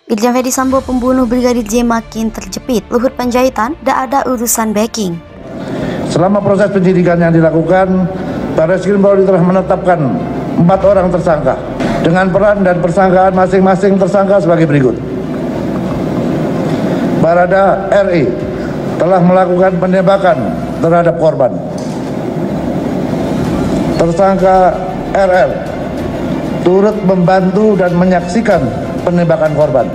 Irjen Ferdy Sambo pembunuh Brigadir J makin terjepit. Luhut Panjaitan, tidak ada urusan backing. Selama proses penyidikan yang dilakukan, Barreskrim Polri telah menetapkan 4 orang tersangka dengan peran dan persangkaan masing-masing tersangka sebagai berikut. Barada RE telah melakukan penembakan terhadap korban. Tersangka RL turut membantu dan menyaksikan penembakan korban.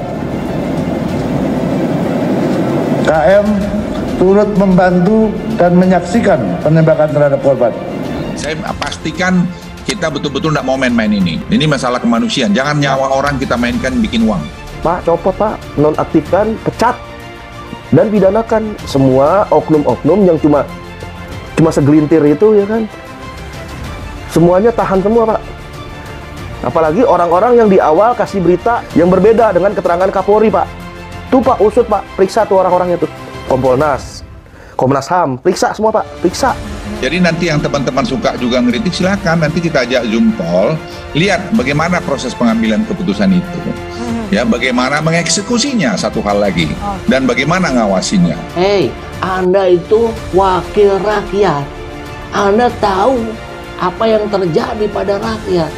KM turut membantu dan menyaksikan penembakan terhadap korban. Saya pastikan kita betul-betul tidak mau main-main ini. Ini masalah kemanusiaan. Jangan nyawa orang kita mainkan bikin uang. Pak, copot Pak, nonaktifkan, pecat, dan pidanakan semua oknum-oknum yang cuma segelintir itu, ya kan? Semuanya tahan semua Pak. Apalagi orang-orang yang di awal kasih berita yang berbeda dengan keterangan Kapolri Pak. Tuh Pak, usut Pak, periksa tuh orang-orangnya tuh. Kompolnas, Komnas HAM, periksa semua Pak, periksa. Jadi nanti yang teman-teman suka juga ngeritik, silakan. Nanti kita ajak Zoom call, lihat bagaimana proses pengambilan keputusan itu. Ya, bagaimana mengeksekusinya, satu hal lagi. Dan bagaimana ngawasinya. Hei, Anda itu wakil rakyat. Anda tahu apa yang terjadi pada rakyat.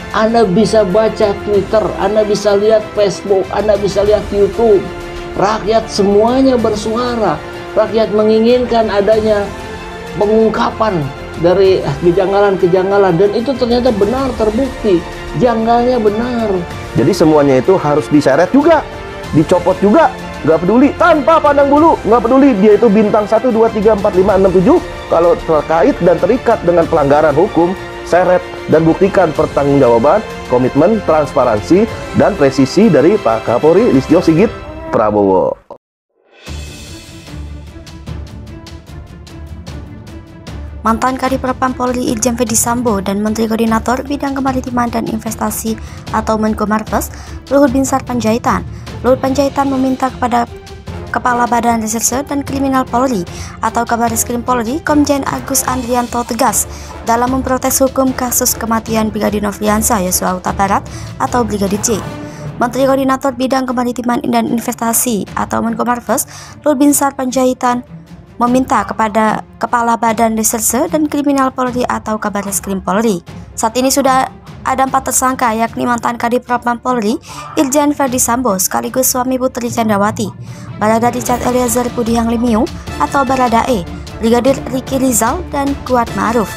Anda bisa baca Twitter, Anda bisa lihat Facebook, Anda bisa lihat YouTube. Rakyat semuanya bersuara. Rakyat menginginkan adanya pengungkapan dari kejanggalan-kejanggalan, dan itu ternyata benar, terbukti janggalnya benar. Jadi semuanya itu harus diseret juga, dicopot juga, nggak peduli, tanpa pandang bulu, nggak peduli dia itu bintang 1, 2, 3, 4, 5, 6, 7. Kalau terkait dan terikat dengan pelanggaran hukum, seret dan buktikan pertanggungjawaban, komitmen, transparansi, dan presisi dari Pak Kapolri Listio Sigit Prabowo. Mantan Kadif Propam Polri Irjen Ferdy Sambo dan Menteri Koordinator Bidang Kemaritiman dan Investasi atau Menko Marves, Luhut Binsar Panjaitan. Luhut Panjaitan meminta kepada Kepala Badan Reserse dan Kriminal Polri atau Kabarreskrim Polri, Komjen Agus Andrianto tegas dalam memprotes hukum kasus kematian Brigadir Nofriansah Yosua Huta Barat atau Brigadir J. Menteri Koordinator Bidang Kemaritiman dan Investasi atau Menko Marves, Luhut Binsar Panjaitan meminta kepada Kepala Badan Reserse dan Kriminal Polri atau Kabarreskrim Polri. Saat ini sudah ada 4 tersangka, yakni mantan Kadif Propam Polri Irjen Ferdy Sambo sekaligus suami Putri Candrawati, Barada Richard Eliezer Pudihang Lumiu atau Barada E, Brigadir Ricky Rizal, dan Kuat Ma'ruf.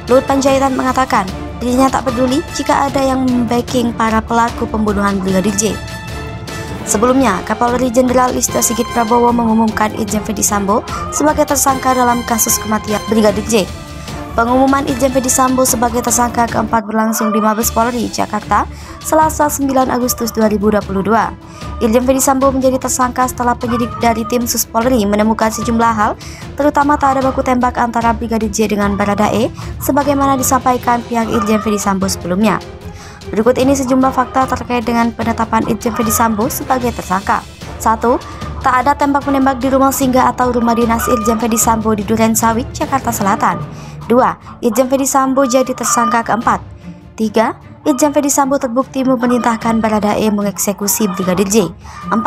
Luhut Panjaitan mengatakan dirinya tak peduli jika ada yang membacking para pelaku pembunuhan Brigadir J. Sebelumnya, Kapolri Jenderal Listio Sigit Prabowo mengumumkan Irjen Ferdy Sambo sebagai tersangka dalam kasus kematian Brigadir J. Pengumuman Irjen Ferdy Sambo sebagai tersangka keempat berlangsung di Mabes Polri, Jakarta, Selasa 9 Agustus 2022. Irjen Ferdy Sambo menjadi tersangka setelah penyidik dari tim Sus Polri menemukan sejumlah hal, terutama tak ada baku tembak antara Brigadir J dengan Barada E, sebagaimana disampaikan pihak Irjen Ferdy Sambo sebelumnya. Berikut ini sejumlah fakta terkait dengan penetapan Irjen Ferdy Sambo sebagai tersangka. 1. Tak ada tembak menembak di rumah singgah atau rumah dinas Irjen Ferdy Sambo di Duren Sawit, Jakarta Selatan. 2. Irjen Ferdy Sambo jadi tersangka keempat. 3. Irjen Ferdy Sambo terbukti memerintahkan Barada E mengeksekusi Brigadir J. 4.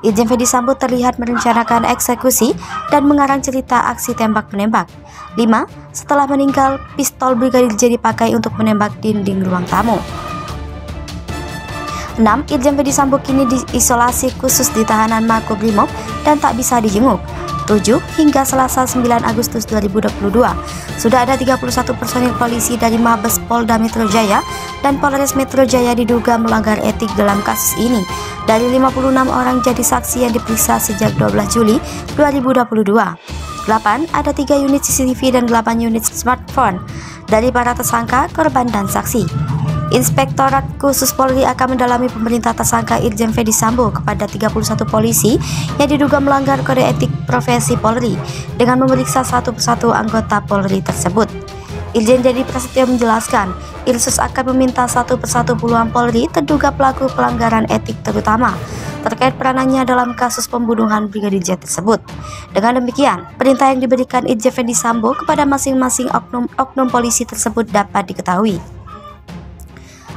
Irjen Ferdy Sambo terlihat merencanakan eksekusi dan mengarang cerita aksi tembak-menembak. 5. Setelah meninggal, pistol Brigadir J dipakai untuk menembak dinding ruang tamu. 6. Irjen Ferdy Sambo kini diisolasi khusus di tahanan Makobrimob dan tak bisa dijenguk. 7. Hingga Selasa 9 Agustus 2022, sudah ada 31 personil polisi dari Mabes Polda Metro Jaya dan Polres Metro Jaya diduga melanggar etik dalam kasus ini. Dari 56 orang jadi saksi yang diperiksa sejak 12 Juli 2022. 8. Ada 3 unit CCTV dan 8 unit smartphone dari para tersangka, korban, dan saksi. Inspektorat Khusus Polri akan mendalami pemerintah tersangka Irjen Ferdy Sambo kepada 31 polisi yang diduga melanggar kode etik profesi Polri dengan memeriksa satu persatu anggota Polri tersebut. Irjen Jadi Prasetyo menjelaskan, Irsus akan meminta satu persatu puluhan Polri terduga pelaku pelanggaran etik terutama terkait peranannya dalam kasus pembunuhan Brigadir J tersebut. Dengan demikian, perintah yang diberikan Irjen Ferdy Sambo kepada masing-masing oknum polisi tersebut dapat diketahui.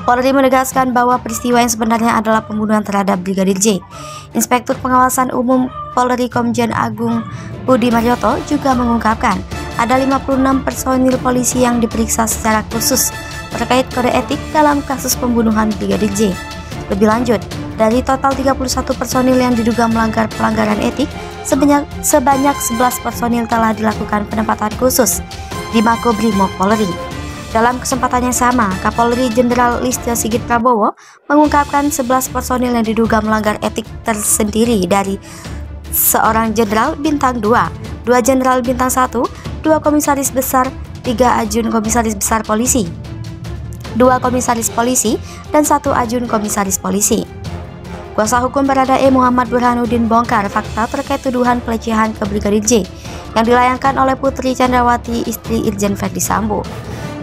Polri menegaskan bahwa peristiwa yang sebenarnya adalah pembunuhan terhadap Brigadir J. Inspektur Pengawasan Umum Polri Komjen Agung Budi Marioto juga mengungkapkan ada 56 personil polisi yang diperiksa secara khusus terkait kode etik dalam kasus pembunuhan Brigadir J. Lebih lanjut, dari total 31 personil yang diduga melanggar pelanggaran etik, sebanyak 11 personil telah dilakukan penempatan khusus di Makobrimob Polri. Dalam kesempatan yang sama, Kapolri Jenderal Listio Sigit Prabowo mengungkapkan 11 personil yang diduga melanggar etik tersendiri dari seorang Jenderal Bintang 2, 2 Jenderal Bintang 1, 2 Komisaris Besar, 3 Ajun Komisaris Besar Polisi, 2 Komisaris Polisi, dan 1 Ajun Komisaris Polisi. Kuasa hukum Baradae Muhammad Burhanuddin bongkar fakta terkait tuduhan pelecehan ke Brigadir J yang dilayangkan oleh Putri Chandrawati, istri Irjen Verdi Sambo.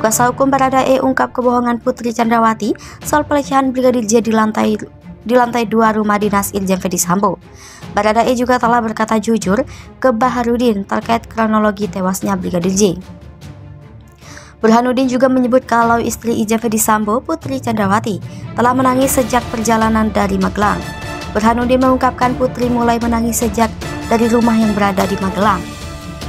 Kuasa hukum Baradae ungkap kebohongan Putri Chandrawati soal pelecehan Brigadir J di lantai 2 rumah dinas Irjen Verdi Sambo. Baradae juga telah berkata jujur ke Baharudin terkait kronologi tewasnya Brigadir J. Burhanuddin juga menyebut kalau istri Irjen Verdi Sambo, Putri Chandrawati, telah menangis sejak perjalanan dari Magelang. Burhanuddin mengungkapkan Putri mulai menangis sejak dari rumah yang berada di Magelang.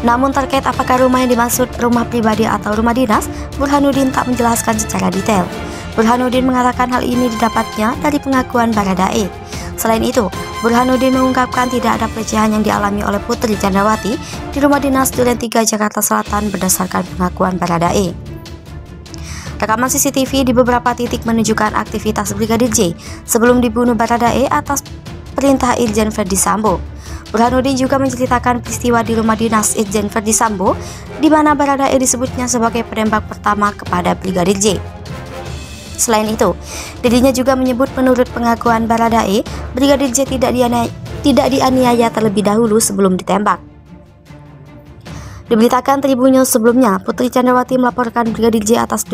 Namun terkait apakah rumah yang dimaksud rumah pribadi atau rumah dinas, Burhanuddin tak menjelaskan secara detail. Burhanuddin mengatakan hal ini didapatnya dari pengakuan Baradae. Selain itu, Burhanuddin mengungkapkan tidak ada pelecehan yang dialami oleh Putri Chandrawati di rumah dinas Duren 3 Jakarta Selatan berdasarkan pengakuan Baradae. Rekaman CCTV di beberapa titik menunjukkan aktivitas Brigadir J sebelum dibunuh Baradae atas perintah Irjen Verdi Sambo. Burhanuddin juga menceritakan peristiwa di rumah dinas Irjen Verdi Sambo, di mana Baradae disebutnya sebagai penembak pertama kepada Brigadir J. Selain itu, dirinya juga menyebut menurut pengakuan Baradae, Brigadir J tidak dianiaya terlebih dahulu sebelum ditembak. Diberitakan Tribun News sebelumnya, Putri Chandrawati melaporkan Brigadir J atas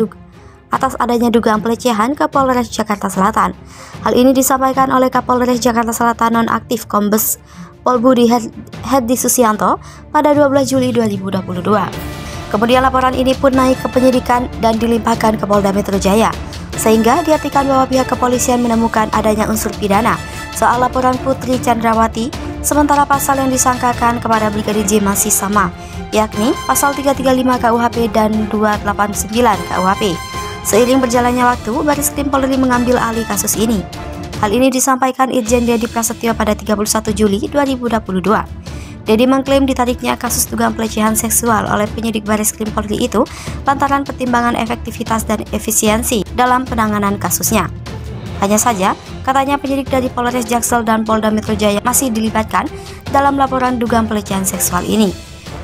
adanya dugaan pelecehan ke Polres Jakarta Selatan. Hal ini disampaikan oleh Kapolres Jakarta Selatan nonaktif Kombes Pol Budi Herdi Susianto pada 12 Juli 2022. Kemudian laporan ini pun naik ke penyidikan dan dilimpahkan ke Polda Metro Jaya, sehingga diartikan bahwa pihak kepolisian menemukan adanya unsur pidana soal laporan Putri Chandrawati, sementara pasal yang disangkakan kepada Brigadir J masih sama, yakni pasal 335 KUHP dan 289 KUHP. Seiring berjalannya waktu, Barreskrim Polri mengambil alih kasus ini. Hal ini disampaikan Irjen Dedi Prasetyo pada 31 Juli 2022. Dedi mengklaim ditariknya kasus dugaan pelecehan seksual oleh penyidik Barreskrim Polri itu lantaran pertimbangan efektivitas dan efisiensi dalam penanganan kasusnya. Hanya saja, katanya penyidik dari Polres Jaksel dan Polda Metro Jaya masih dilibatkan dalam laporan dugaan pelecehan seksual ini.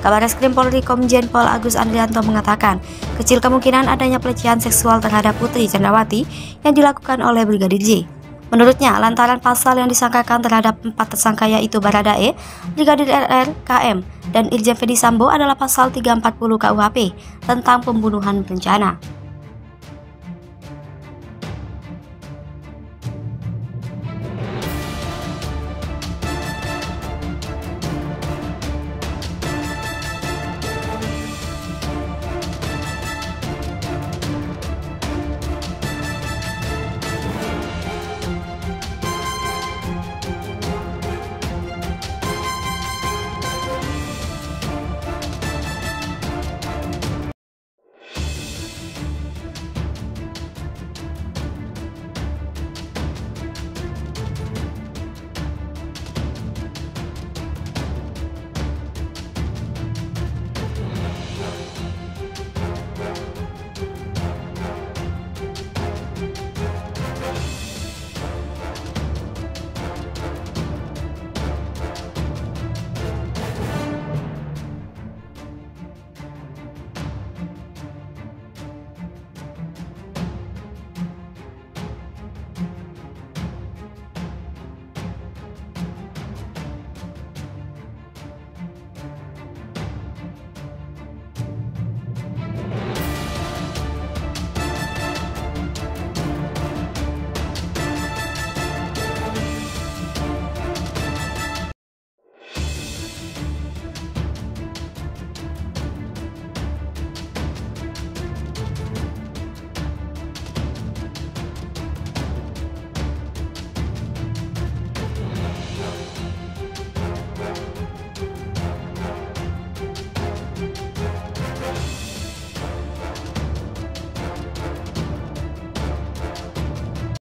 Kabar Reskrim Polri Komjen Pol Agus Andrianto mengatakan, kecil kemungkinan adanya pelecehan seksual terhadap Putri Chandrawati yang dilakukan oleh Brigadir J. Menurutnya, lantaran pasal yang disangkakan terhadap 4 tersangka yaitu Baradae, Brigadir RR, KM, dan Irjen Verdi Sambo adalah pasal 340 KUHP tentang pembunuhan berencana.